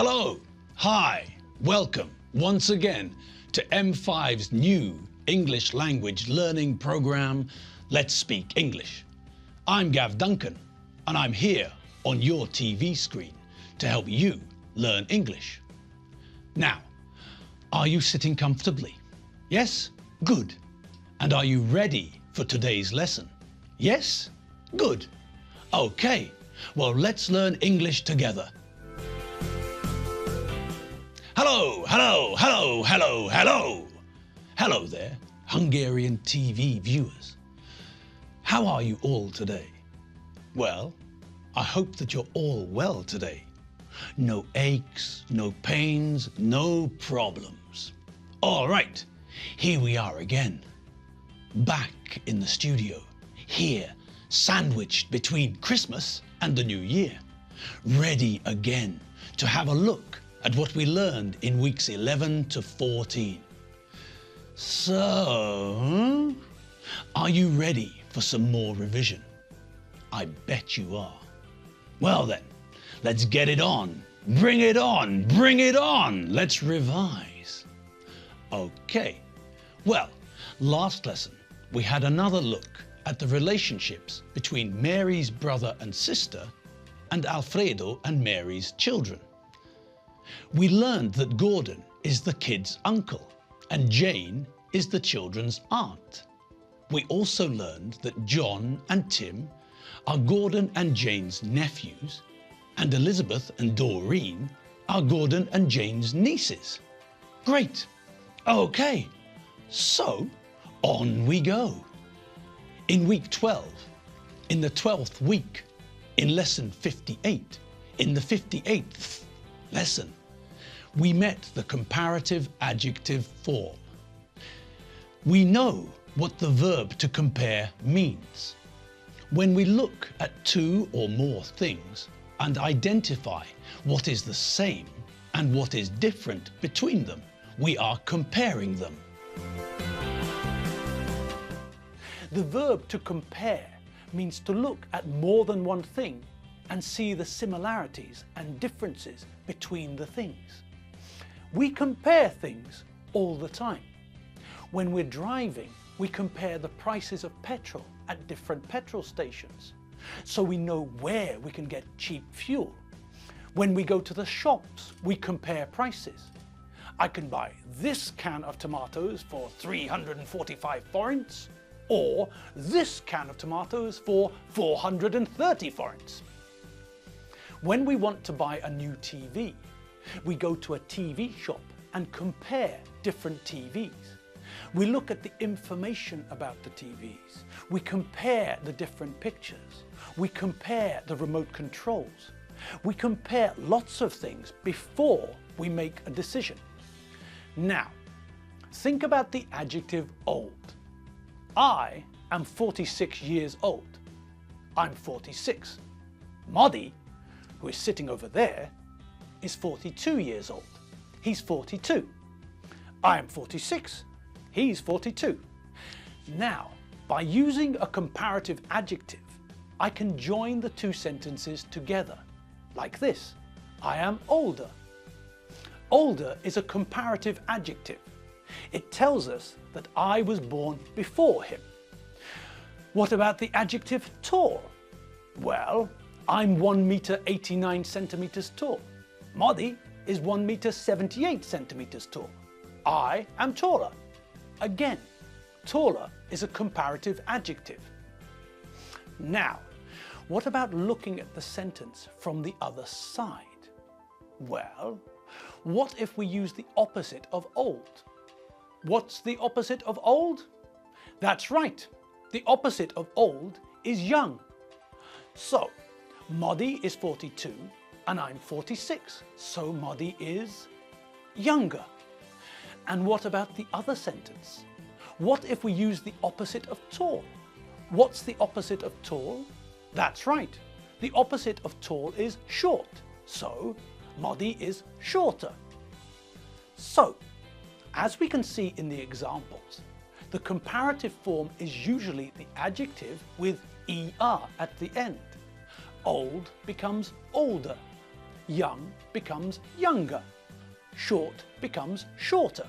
Hello, hi, welcome once again to M5's new English language learning program, Let's Speak English. I'm Gav Duncan and I'm here on your TV screen to help you learn English. Now, are you sitting comfortably? Yes? Good. And are you ready for today's lesson? Yes? Good. Okay, well let's learn English together. Hello, hello, hello, hello, hello. Hello there, Hungarian TV viewers. How are you all today? Well, I hope that you're all well today. No aches, no pains, no problems. All right, here we are again. Back in the studio, here, sandwiched between Christmas and the New Year. Ready again to have a look at what we learned in weeks 11 to 14. So, are you ready for some more revision? I bet you are. Well then, let's get it on. Bring it on, bring it on. Let's revise. Okay, well, last lesson we had another look at the relationships between Mary's brother and sister and Alfredo and Mary's children. We learned that Gordon is the kid's uncle and Jane is the children's aunt. We also learned that John and Tim are Gordon and Jane's nephews, and Elizabeth and Doreen are Gordon and Jane's nieces. Great. Okay, so on we go. In week 12, in the 12th week, in lesson 58, in the 58th lesson, we met the comparative adjective form. We know what the verb to compare means. When we look at two or more things and identify what is the same and what is different between them, we are comparing them. The verb to compare means to look at more than one thing and see the similarities and differences between the things. We compare things all the time. When we're driving, we compare the prices of petrol at different petrol stations, so we know where we can get cheap fuel. When we go to the shops, we compare prices. I can buy this can of tomatoes for 345 forints, or this can of tomatoes for 430 forints. When we want to buy a new TV, we go to a TV shop and compare different TVs. We look at the information about the TVs. We compare the different pictures. We compare the remote controls. We compare lots of things before we make a decision. Now, think about the adjective old. I am 46 years old. I'm 46. Muddy, who is sitting over there, is 42 years old. He's 42. I am 46. He's 42. Now, by using a comparative adjective, I can join the two sentences together, like this. I am older. Older is a comparative adjective. It tells us that I was born before him. What about the adjective tall? Well, I'm 1 meter 89 centimeters tall. Modi is 1 meter 78 centimeters tall. I am taller. Again, taller is a comparative adjective. Now, what about looking at the sentence from the other side? Well, what if we use the opposite of old? What's the opposite of old? That's right, the opposite of old is young. So, Modi is 42 and I'm 46, so Modi is younger. And what about the other sentence? What if we use the opposite of tall? What's the opposite of tall? That's right, the opposite of tall is short, so Modi is shorter. So, as we can see in the examples, the comparative form is usually the adjective with er at the end. Old becomes older. young becomes younger. Short becomes shorter.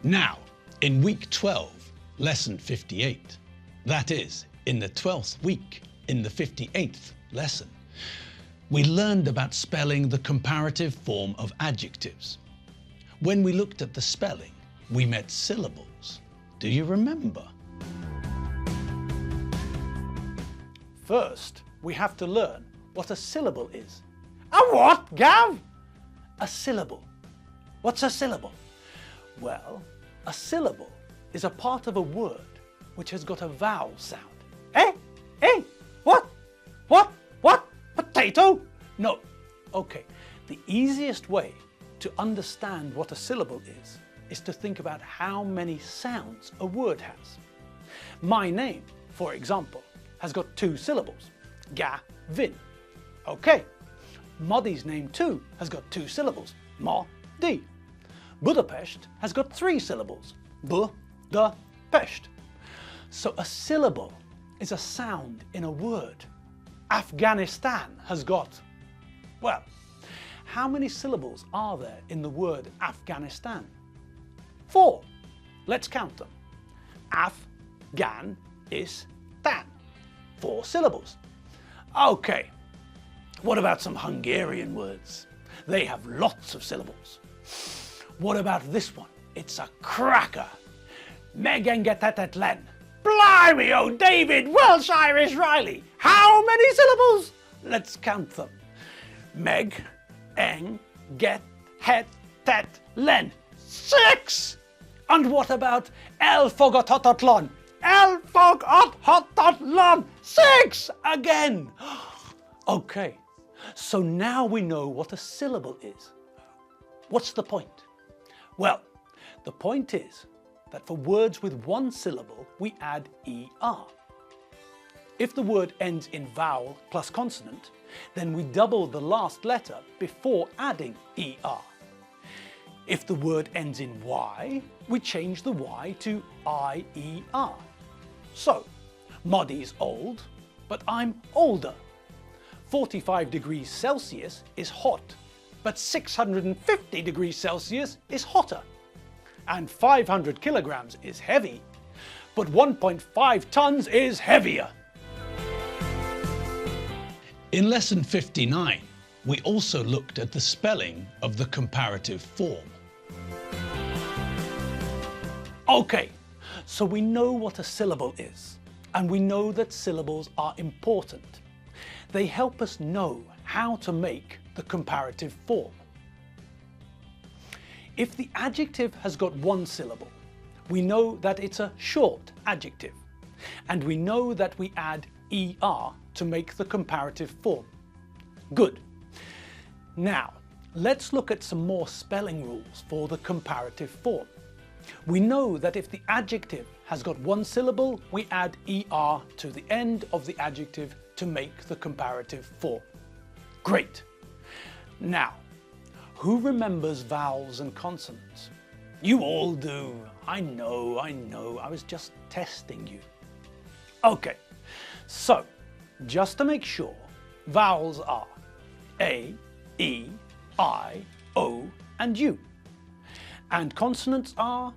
Now, in week 12, lesson 58, that is, in the 12th week, in the 58th lesson, we learned about spelling the comparative form of adjectives. When we looked at the spelling, we met syllables. Do you remember? First, we have to learn what a syllable is. A what, Gav? A syllable. What's a syllable? Well, a syllable is a part of a word which has got a vowel sound. Eh? Eh? What? What? What? Potato? No. Okay, the easiest way to understand what a syllable is to think about how many sounds a word has. My name, for example, has got 2 syllables. Ga-vin. Okay. Modi's name too has got 2 syllables. Mo-di. Budapest has got 3 syllables. Bu-da-pest. So a syllable is a sound in a word. Afghanistan has got, well, how many syllables are there in the word Afghanistan? 4. Let's count them. Afghan-is-tan. 4 syllables. Okay. What about some Hungarian words? They have lots of syllables. What about this one? It's a cracker. Megengetetetlen. Blimey, oh David, Welsh, Irish, Riley. How many syllables? Let's count them. Meg, eng, get, het, tet, len. 6! And what about elfogotototlon? Elfogotototlon. 6 again. Okay, so now we know what a syllable is. What's the point? Well, the point is that for words with 1 syllable, we add ER. If the word ends in vowel plus consonant, then we double the last letter before adding ER. If the word ends in Y, we change the Y to IER. So, Modi's old, but I'm older. 45 degrees Celsius is hot, but 650 degrees Celsius is hotter. And 500 kilograms is heavy, but 1.5 tons is heavier. In lesson 59, we also looked at the spelling of the comparative form. Okay, so we know what a syllable is, and we know that syllables are important. They help us know how to make the comparative form. If the adjective has got 1 syllable, we know that it's a short adjective, and we know that we add ER to make the comparative form. Good. Now, let's look at some more spelling rules for the comparative form. We know that if the adjective has got 1 syllable, we add ER to the end of the adjective to make the comparative form. Great. Now, who remembers vowels and consonants? You all do. I know. I was just testing you. Okay, so just to make sure, vowels are A, E, I, O, and U. And consonants are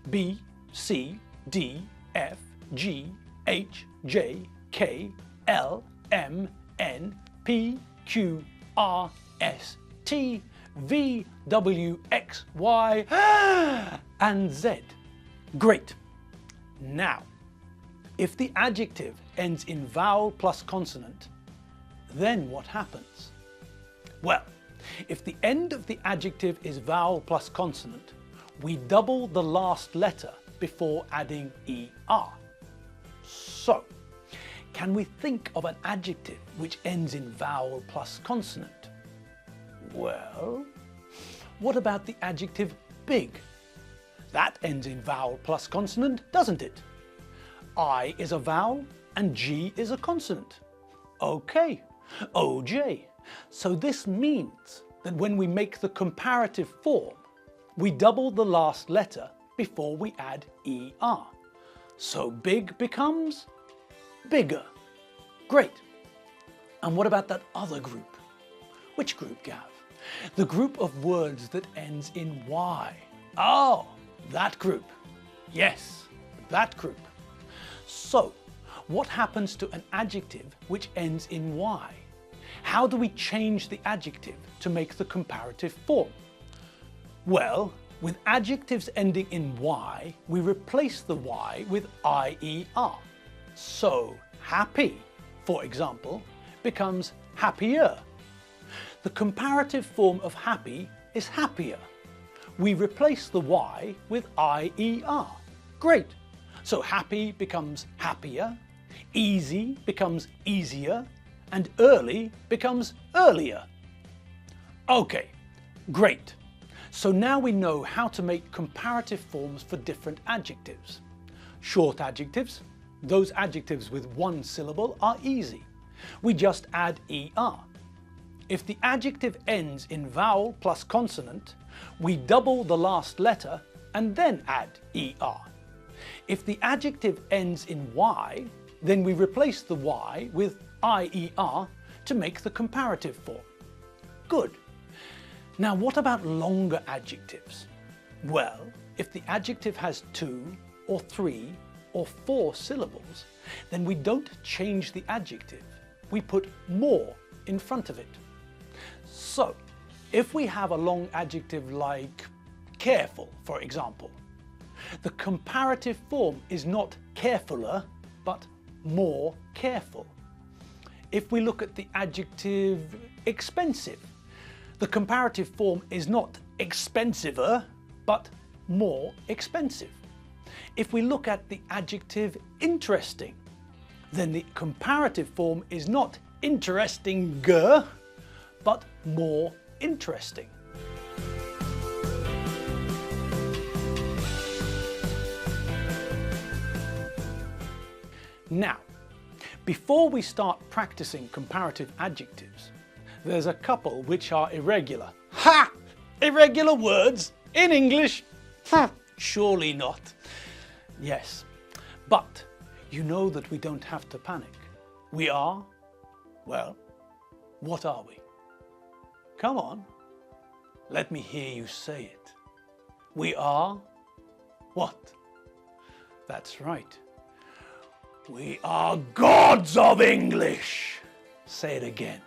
B, C, D, F, G, H, J, K, L, M, N, P, Q, R, S, T, V, W, X, Y, and Z. Great. Now, if the adjective ends in vowel plus consonant, then what happens? Well, if the end of the adjective is vowel plus consonant, we double the last letter before adding ER. So, can we think of an adjective which ends in vowel plus consonant? Well, what about the adjective big? That ends in vowel plus consonant, doesn't it? I is a vowel and G is a consonant. Okay, OJ. So this means that when we make the comparative form, we double the last letter before we add ER. So big becomes bigger. Great. And what about that other group? Which group, Gav? The group of words that ends in Y. Oh, that group. Yes, that group. So, what happens to an adjective which ends in Y? How do we change the adjective to make the comparative form? Well, with adjectives ending in Y, we replace the Y with IER. So, happy, for example, becomes happier. The comparative form of happy is happier. We replace the Y with IER. Great. So happy becomes happier, easy becomes easier, and early becomes earlier. Okay, great. So now we know how to make comparative forms for different adjectives. Short adjectives, those adjectives with one syllable, are easy. We just add ER. If the adjective ends in vowel plus consonant, we double the last letter and then add ER. If the adjective ends in Y, then we replace the Y with IER to make the comparative form. Good. Now what about longer adjectives? Well, if the adjective has 2 or 3 or 4 syllables, then we don't change the adjective. We put more in front of it. So, if we have a long adjective like careful, for example, the comparative form is not carefuller, but more careful. If we look at the adjective expensive, the comparative form is not expensiver, but more expensive. If we look at the adjective interesting, then the comparative form is not interestinger, but more interesting. Now, before we start practicing comparative adjectives, there's a couple which are irregular. Ha! Irregular words in English? Surely not. Yes, but you know that we don't have to panic. We are, well, what are we? Come on, let me hear you say it. We are what? That's right. We are gods of English. Say it again.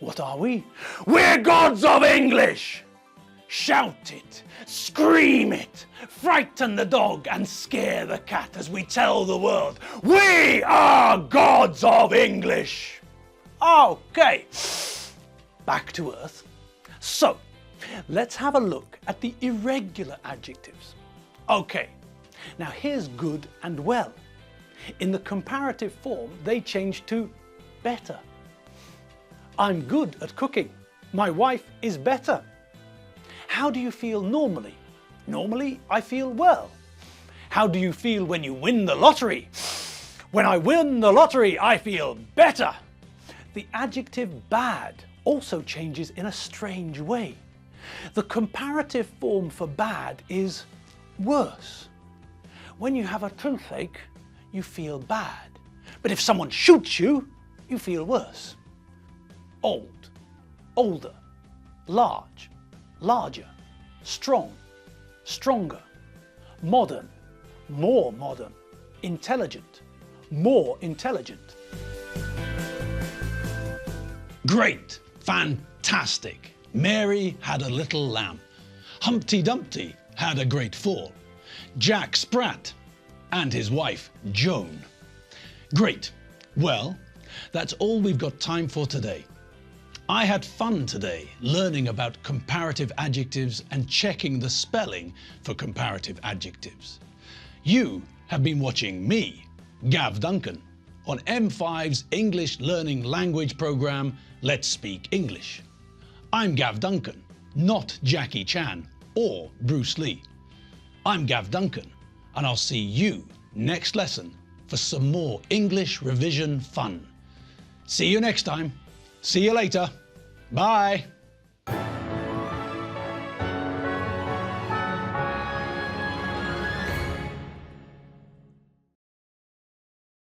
What are we? We're gods of English. Shout it, scream it, frighten the dog and scare the cat as we tell the world, we are gods of English. Okay, back to earth. So, let's have a look at the irregular adjectives. Okay, now here's good and well. In the comparative form, they change to better. I'm good at cooking. My wife is better. How do you feel normally? Normally, I feel well. How do you feel when you win the lottery? When I win the lottery, I feel better. The adjective bad also changes in a strange way. The comparative form for bad is worse. When you have a toothache, you feel bad. But if someone shoots you, you feel worse. Old, older, large, larger, strong, stronger, modern, more modern, intelligent, more intelligent. Great, fantastic. Mary had a little lamb. Humpty Dumpty had a great fall. Jack Sprat and his wife Joan. Great. Well, that's all we've got time for today. I had fun today learning about comparative adjectives and checking the spelling for comparative adjectives. You have been watching me, Gav Duncan, on M5's English Learning Language programme, Let's Speak English. I'm Gav Duncan, not Jackie Chan or Bruce Lee. I'm Gav Duncan, and I'll see you next lesson for some more English revision fun. See you next time. See you later. Bye.